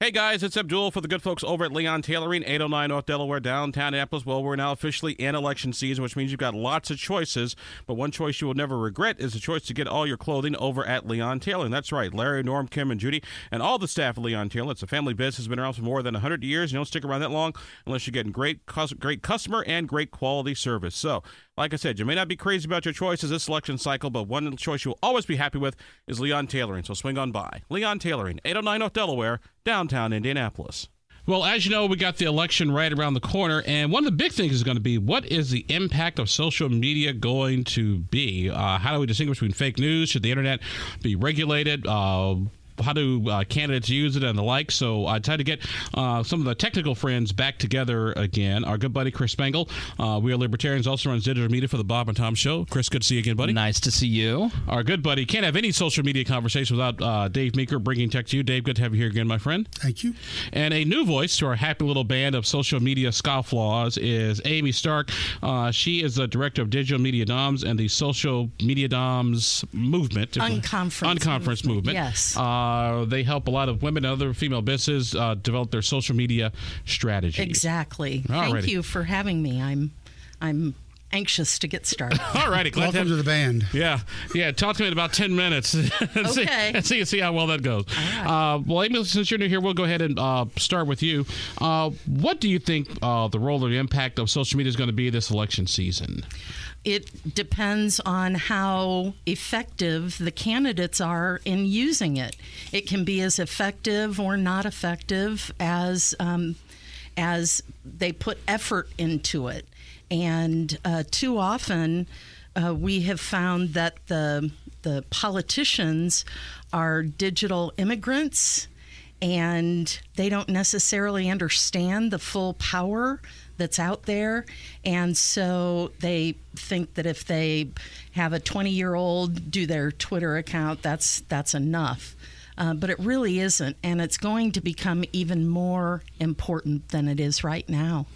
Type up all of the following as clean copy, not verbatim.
Hey guys, it's Abdul for the good folks over at Leon Tailoring, 809 North Delaware, downtown Annapolis. Well, we're now officially in election season, which means you've got lots of choices, but one choice you will never regret is the choice to get all your clothing over at Leon Tailoring. That's right, Larry, Norm, Kim, and Judy, and all the staff at Leon Tailoring. It's a family business, been around for more than 100 years. You don't stick around that long unless you're getting great customer and great quality service. So, like I said, you may not be crazy about your choices this election cycle, but one choice you'll always be happy with is Leon Tailoring. So swing on by. Leon Tailoring, 809 North Delaware, downtown Indianapolis. Well, as you know, we got the election right around the corner, and one of the big things is going to be, what is the impact of social media going to be? How do we distinguish between fake news? Should the internet be regulated? How do candidates use it and the like? So I tried to get some of the technical friends back together again. Our good buddy Chris Spangle, we are Libertarians, also runs digital media for the Bob and Tom Show. Chris, good to see you again, buddy. Nice to see you. Our good buddy, can't have any social media conversation without Dave Meeker bringing tech to you. Dave, good to have you here again, my friend. Thank you. And a new voice to our happy little band of social media scofflaws is Amy Stark. She is the director of Digital Media Doms and the Social Media Doms movement. Unconference movement. Yes. They help a lot of women and other female businesses develop their social media strategies. Exactly. Thank you for having me. I'm anxious to get started. All righty. Welcome to the band. Yeah. Talk to me in about 10 minutes. Okay. See how well that goes. All right. Well, Amy, since you're new here, we'll go ahead and start with you. What do you think the role or the impact of social media is going to be this election season? It depends on how effective the candidates are in using it. It can be as effective or not effective as they put effort into it. And too often we have found that the politicians are digital immigrants, and they don't necessarily understand the full power that's out there, and so they think that if they have a 20-year-old do their Twitter account, that's enough. But it really isn't, and it's going to become even more important than it is right now.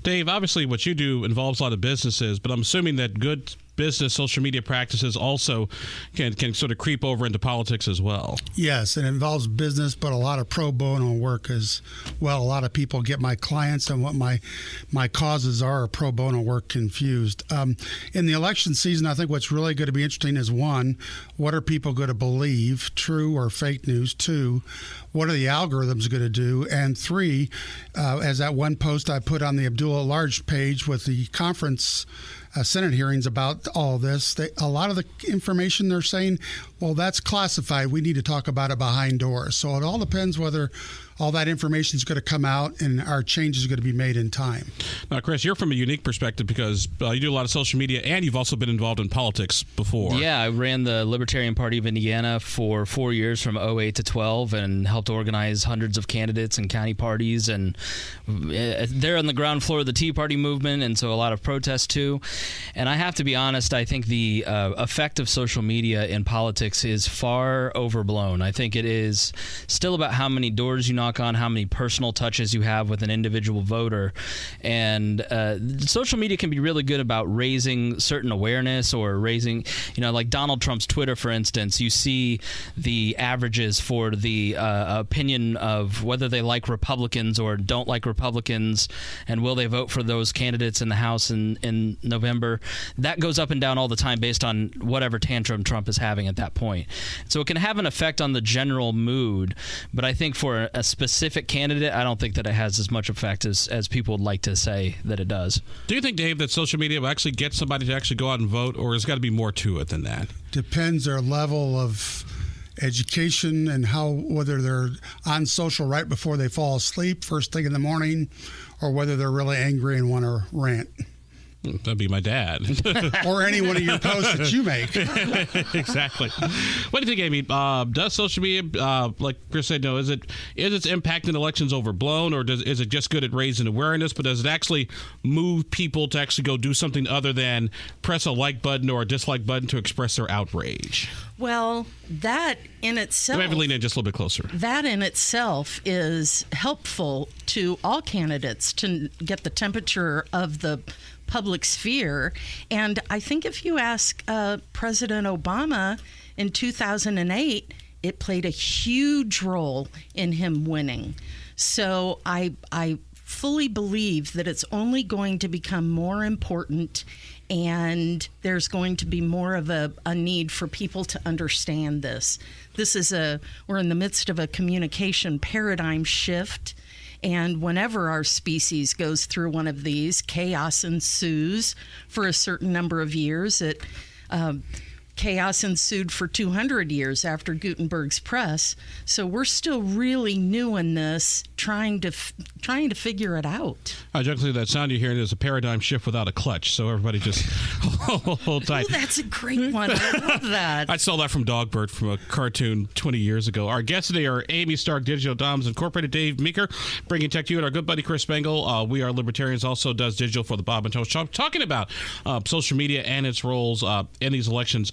Dave, obviously what you do involves a lot of businesses, but I'm assuming that good business social media practices also can sort of creep over into politics as well. Yes, it involves business, but a lot of pro bono work as well. A lot of people get my clients and what my causes are pro bono work confused. In the election season, I think what's really going to be interesting is, one, what are people going to believe, true or fake news? Two, what are the algorithms going to do? And three, as that one post I put on the Abdul at Large page with the conference Senate hearings about all this, a lot of the information they're saying, well, that's classified. We need to talk about it behind doors. So it all depends whether all that information is going to come out and our changes are going to be made in time. Now, Chris, you're from a unique perspective because you do a lot of social media and you've also been involved in politics before. Yeah, I ran the Libertarian Party of Indiana for 4 years from 2008 to 12 and helped organize hundreds of candidates and county parties. And they're on the ground floor of the Tea Party movement, and so a lot of protests too. And I have to be honest, I think the effect of social media in politics is far overblown. I think it is still about how many doors you knock on, how many personal touches you have with an individual voter. And social media can be really good about raising certain awareness or raising, like Donald Trump's Twitter, for instance. You see the averages for the opinion of whether they like Republicans or don't like Republicans, and will they vote for those candidates in the House in November. That goes up and down all the time based on whatever tantrum Trump is having at that point. So it can have an effect on the general mood, but I think for a specific candidate, I don't think that it has as much effect as people would like to say that it does. Do you think, Dave, that social media will actually get somebody to actually go out and vote, or has got to be more to it than that? Depends their level of education and whether they're on social right before they fall asleep first thing in the morning, or whether they're really angry and want to rant. That'd be my dad. Or any one of your posts that you make. Exactly. What do you think, Amy? Does social media, like Chris said, is its impact in elections overblown, or is it just good at raising awareness, but does it actually move people to actually go do something other than press a like button or a dislike button to express their outrage? Well, that in itself... Maybe lean in just a little bit closer. That in itself is helpful to all candidates to get the temperature of the public sphere. And I think if you ask President Obama in 2008, it played a huge role in him winning. So I fully believe that it's only going to become more important, and there's going to be more of a need for people to understand this. We're in the midst of a communication paradigm shift, and whenever our species goes through one of these, chaos ensues for a certain number of years. Chaos ensued for 200 years after Gutenberg's press. So we're still really new in this, trying to figure it out. Jokingly, that sound you're hearing is a paradigm shift without a clutch. So everybody just hold tight. Oh, that's a great one. I love that. I stole that from Dogbert from a cartoon 20 years ago. Our guests today are Amy Stark, Digital Doms Incorporated, Dave Meeker, bringing tech to you, and our good buddy Chris Spangle. We Are Libertarians, also does digital for the Bob and Tom Show, talking about social media and its roles in these elections.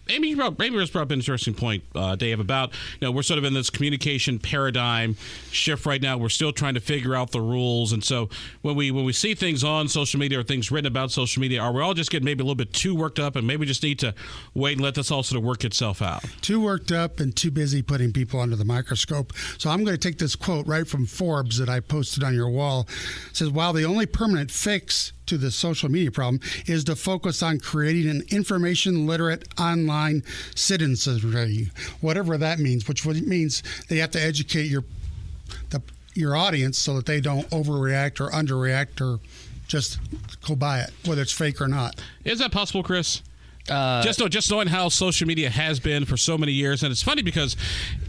Amy has brought up an interesting point, Dave, about, we're sort of in this communication paradigm shift right now. We're still trying to figure out the rules. And so when we see things on social media or things written about social media, are we all just getting maybe a little bit too worked up and maybe just need to wait and let this all sort of work itself out? Too worked up and too busy putting people under the microscope. So I'm going to take this quote right from Forbes that I posted on your wall. It says, while the only permanent fix to the social media problem is to focus on creating an information literate online citizenry, whatever that means, which means they have to educate your audience so that they don't overreact or underreact or just go by it, whether it's fake or not. Is that possible, Chris? Just knowing how social media has been for so many years, and it's funny because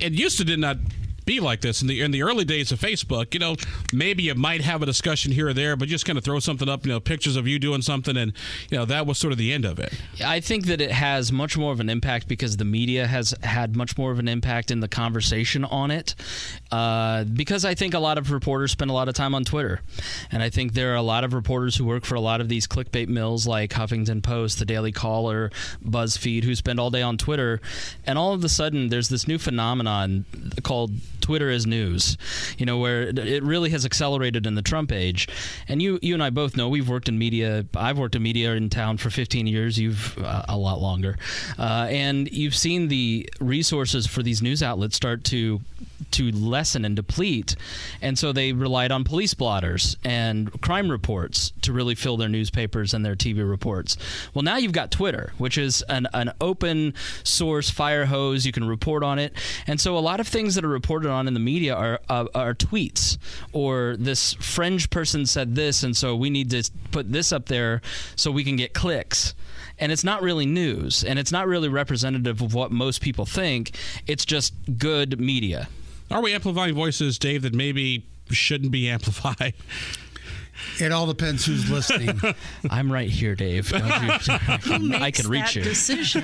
it used to did not be like this in the early days of Facebook. Maybe you might have a discussion here or there, but just kind of throw something up, pictures of you doing something, and that was sort of the end of it. I think that it has much more of an impact because the media has had much more of an impact in the conversation on it. Because I think a lot of reporters spend a lot of time on Twitter, and I think there are a lot of reporters who work for a lot of these clickbait mills like Huffington Post, the Daily Caller, BuzzFeed, who spend all day on Twitter, and all of a sudden there's this new phenomenon called Twitter is news, where it really has accelerated in the Trump age. And you and I both know we've worked in media. I've worked in media in town for 15 years. You've a lot longer. And you've seen the resources for these news outlets start to lessen and deplete. And so they relied on police blotters and crime reports to really fill their newspapers and their TV reports. Well, now you've got Twitter, which is an open source fire hose. You can report on it. And so a lot of things that are reported on in the media are tweets, or this fringe person said this, and so we need to put this up there so we can get clicks. And it's not really news, and it's not really representative of what most people think. It's just good media. Are we amplifying voices, Dave, that maybe shouldn't be amplified? It all depends who's listening. I'm right here, Dave. Who makes I can reach that you. decision?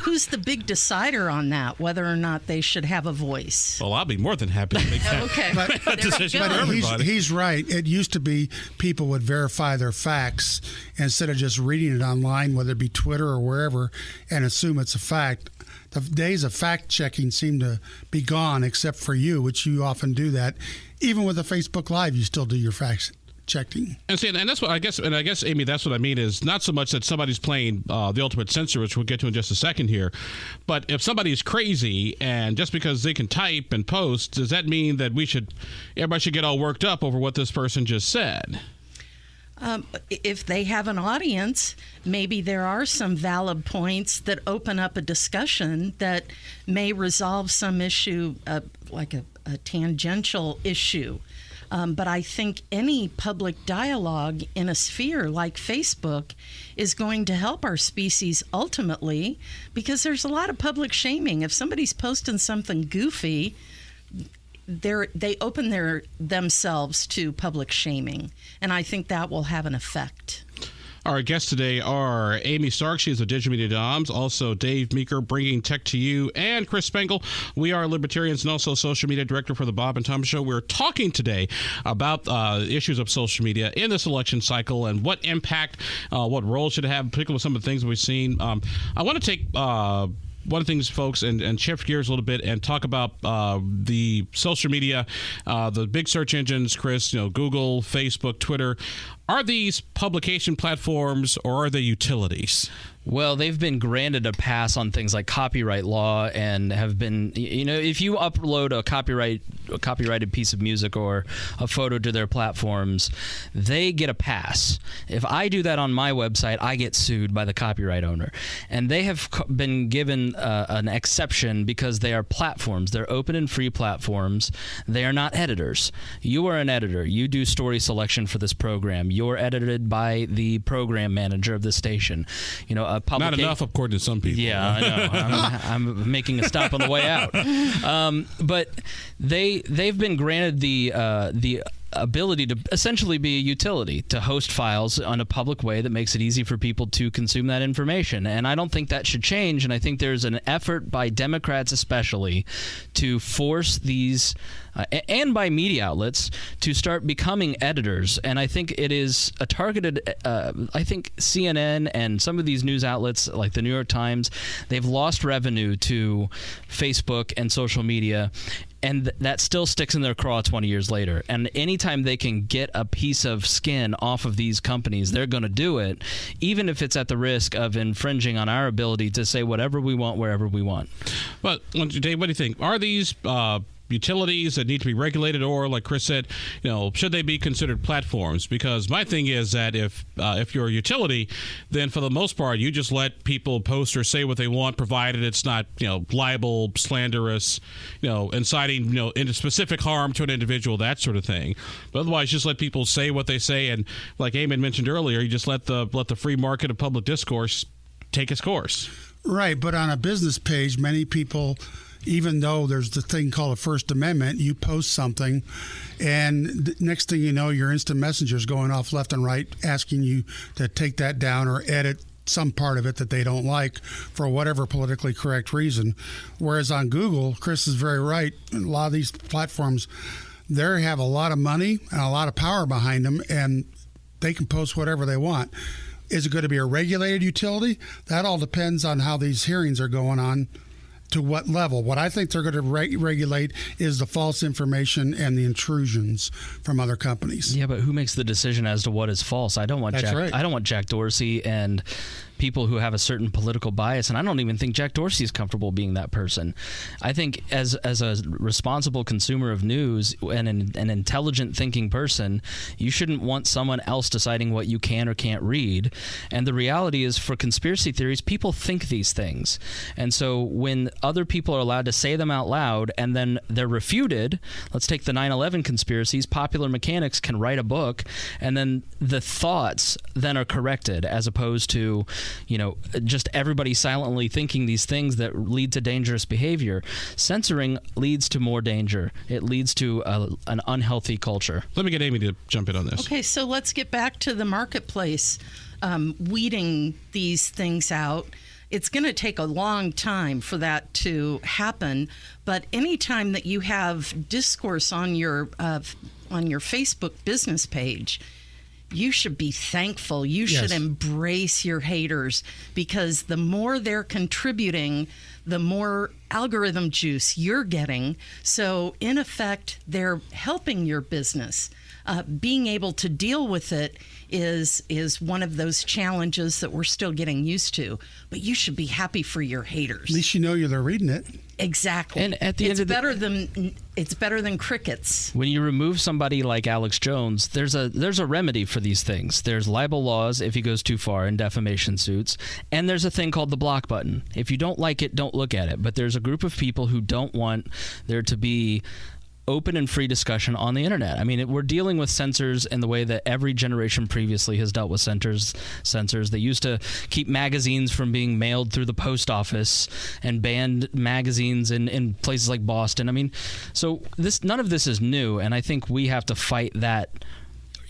Who's the big decider on that, whether or not they should have a voice? Well, I'll be more than happy to make that decision for everybody. He's right. It used to be people would verify their facts instead of just reading it online, whether it be Twitter or wherever, and assume it's a fact. The days of fact-checking seem to be gone, except for you, which you often do that. Even with a Facebook Live, you still do your facts checking. And that's what I guess, Amy, that's what I mean, is not so much that somebody's playing the ultimate censor, which we'll get to in just a second here, but if somebody's crazy and just because they can type and post, does that mean that everybody should get all worked up over what this person just said? If they have an audience, maybe there are some valid points that open up a discussion that may resolve some issue, like a tangential issue. But I think any public dialogue in a sphere like Facebook is going to help our species ultimately, because there's a lot of public shaming. If somebody's posting something goofy, they open themselves to public shaming, and I think that will have an effect. Our guests today are Amy Stark, she is a Digital Media Doms, also Dave Meeker, bringing tech to you, and Chris Spangle. We are Libertarians and also social media director for the Bob and Tom Show. We're talking today about issues of social media in this election cycle and what impact, what role should it have, particularly with some of the things we've seen. I want to take one of the things, folks, and shift gears a little bit and talk about the social media, the big search engines, Chris, Google, Facebook, Twitter. Are these publication platforms or are they utilities? Well, they've been granted a pass on things like copyright law and have been, if you upload a copyrighted piece of music or a photo to their platforms, they get a pass. If I do that on my website, I get sued by the copyright owner. And they have been given an exception because they are platforms. They're open and free platforms. They are not editors. You are an editor. You do story selection for this program. You're edited by the program manager of the station. Not enough, according to some people. Yeah, I know. I'm making a stop on the way out. But they've been granted the ability to essentially be a utility to host files on a public way that makes it easy for people to consume that information. And I don't think that should change. And I think there's an effort by Democrats especially to force these and by media outlets to start becoming editors. And I think it is a targeted, I think CNN and some of these news outlets like the New York Times, they've lost revenue to Facebook and social media. And that still sticks in their craw 20 years later. And anytime they can get a piece of skin off of these companies, they're going to do it, even if it's at the risk of infringing on our ability to say whatever we want, wherever we want. But, Dave, what do you think? Are these utilities that need to be regulated, or like Chris said, should they be considered platforms? Because my thing is that if you're a utility, then for the most part you just let people post or say what they want, provided it's not libel, slanderous, inciting into specific harm to an individual, that sort of thing. But otherwise, just let people say what they say, and like Eamon mentioned earlier, you just let the free market of public discourse take its course. Right, but on a business page, many people, even though there's the thing called a First Amendment, you post something, and next thing you know, your instant messenger's going off left and right asking you to take that down or edit some part of it that they don't like for whatever politically correct reason. Whereas on Google, Chris is very right, a lot of these platforms, they have a lot of money and a lot of power behind them, and they can post whatever they want. Is it going to be a regulated utility? That all depends on how these hearings are going on, to what level. What I think they're going to regulate is the false information and the intrusions from other companies. Yeah, but who makes the decision as to what is false? I don't want I don't want Jack Dorsey and people who have a certain political bias, and I don't even think Jack Dorsey is comfortable being that person. I think as a responsible consumer of news and an intelligent thinking person, you shouldn't want someone else deciding what you can or can't read. And the reality is, for conspiracy theories, people think these things. And so when other people are allowed to say them out loud and then they're refuted, let's take the 9/11 conspiracies, Popular Mechanics can write a book, and then the thoughts then are corrected, as opposed to just everybody silently thinking these things that lead to dangerous behavior. Censoring leads to more danger. It leads to an unhealthy culture. Let me get Amy to jump in on this. Okay, so let's get back to the marketplace, weeding these things out. It's going to take a long time for that to happen, but anytime that you have discourse on your Facebook business page, you should be thankful. You should embrace your haters, because the more they're contributing, the more algorithm juice you're getting. So in effect, they're helping your business. Being able to deal with it is one of those challenges that we're still getting used to. But you should be happy for your haters. At least they're reading it. Exactly. And at the end of it's better than crickets. When you remove somebody like Alex Jones, there's a remedy for these things. There's libel laws if he goes too far in defamation suits, and there's a thing called the block button. If you don't like it, don't look at it. But there's a group of people who don't want there to be open and free discussion on the internet. I mean, we're dealing with censors in the way that every generation previously has dealt with censors. They used to keep magazines from being mailed through the post office and banned magazines in places like Boston. I mean, so none of this is new, and I think we have to fight that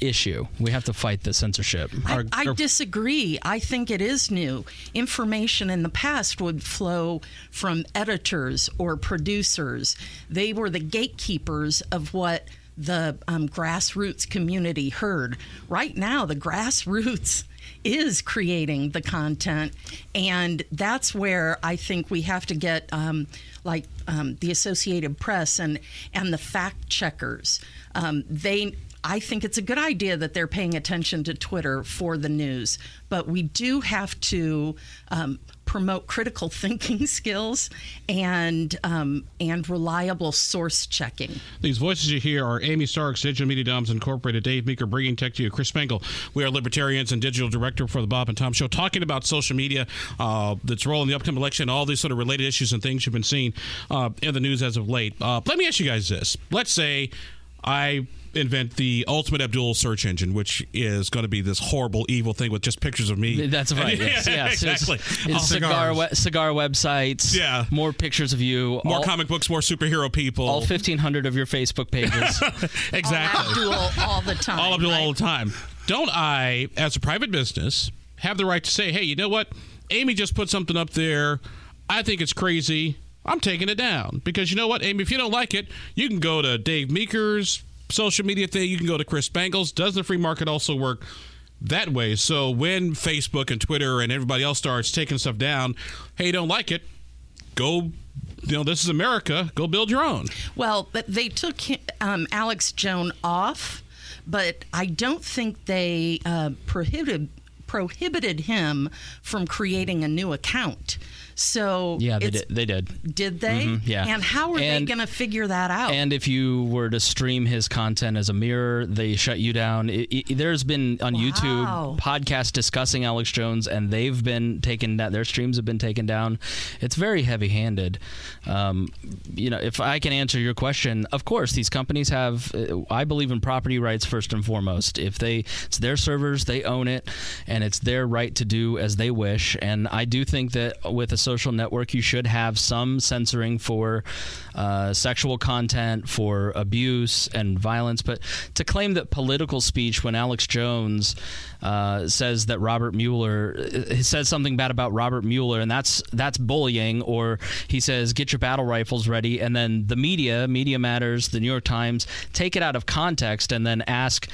issue. We have to fight the censorship. I disagree. I think it is new. Information in the past would flow from editors or producers. They were the gatekeepers of what the grassroots community heard. Right now, the grassroots is creating the content, and that's where I think we have to get the Associated Press and the fact checkers. I think it's a good idea that they're paying attention to Twitter for the news, but we do have to promote critical thinking skills and reliable source checking. These voices you hear are Amy Starks, Digital Media Doms Incorporated, Dave Meeker, bringing tech to you, Chris Spangle. We are Libertarians and Digital Director for the Bob and Tom Show, talking about social media, its role in the upcoming election, all these sort of related issues and things you've been seeing in the news as of late. Let me ask you guys this. Let's say I invent the ultimate Abdul search engine, which is going to be this horrible, evil thing with just pictures of me. That's right. Yes, exactly. It's cigar websites. Yeah. More pictures of you. More comic books. More superhero people. All 1,500 of your Facebook pages. Exactly. All Abdul all the time. All Abdul right? all the time. Don't I, as a private business, have the right to say, hey, you know what? Amy just put something up there. I think it's crazy. I'm taking it down. Because you know what, Amy, if you don't like it, you can go to Dave Meeker's social media thing. You can go to Chris Spangle's. Does the free market also work that way? So when Facebook and Twitter and everybody else starts taking stuff down, hey, you don't like it, go, this is America, go build your own. Well, but they took Alex Jones off, but I don't think they prohibited him from creating a new account. So yeah, they did. Did they? Mm-hmm, yeah. And how are they going to figure that out? And if you were to stream his content as a mirror, they shut you down. There's been on YouTube podcasts discussing Alex Jones, and they've been taken down. Their streams have been taken down. It's very heavy-handed. If I can answer your question, of course, these companies have. I believe in property rights first and foremost. It's their servers, they own it, and it's their right to do as they wish. And I do think that with a social network, you should have some censoring for sexual content, for abuse and violence. But to claim that political speech, when Alex Jones says that Robert Mueller says something bad about Robert Mueller, and that's bullying, or he says get your battle rifles ready, and then the Media Matters, the New York Times, take it out of context and then ask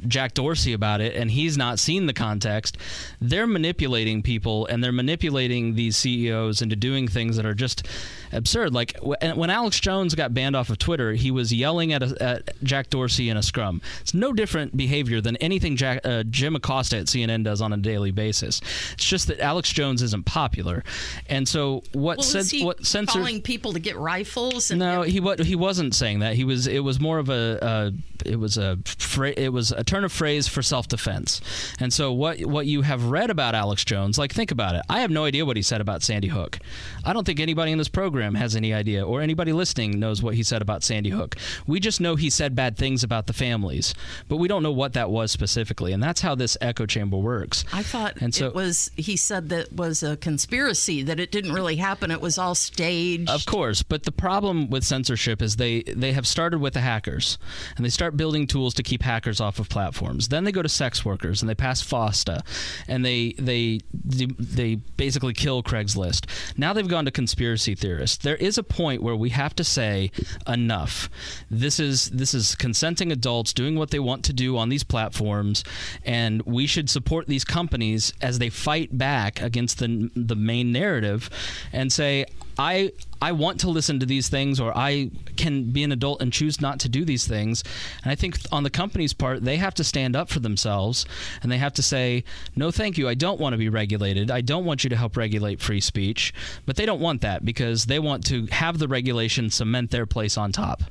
Jack Dorsey about it, and he's not seen the context. They're manipulating people, and they're manipulating these CEOs into doing things that are just absurd. Like when Alex Jones got banned off of Twitter, he was yelling at Jack Dorsey in a scrum. It's no different behavior than anything Jim Acosta at CNN does on a daily basis. It's just that Alex Jones isn't popular, and so is he calling people to get rifles? No, he wasn't saying that. It was more of a turn of phrase for self-defense. And so what you have read about Alex Jones, like, think about it. I have no idea what he said about Sandy Hook. I don't think anybody in this program has any idea, or anybody listening knows what he said about Sandy Hook. We just know he said bad things about the families, but we don't know what that was specifically. And that's how this echo chamber works. I thought he said that was a conspiracy, that it didn't really happen. It was all staged. Of course, but the problem with censorship is they have started with the hackers, and they start building tools to keep hackers off of platforms. Then they go to sex workers, and they pass FOSTA, and they basically kill Craigslist. Now they've gone to conspiracy theorists. There is a point where we have to say enough. This is consenting adults doing what they want to do on these platforms, and we should support these companies as they fight back against the main narrative and say, I want to listen to these things, or I can be an adult and choose not to do these things. And I think on the company's part, they have to stand up for themselves, and they have to say, no, thank you. I don't want to be regulated. I don't want you to help regulate free speech. But they don't want that, because they want to have the regulation cement their place on top.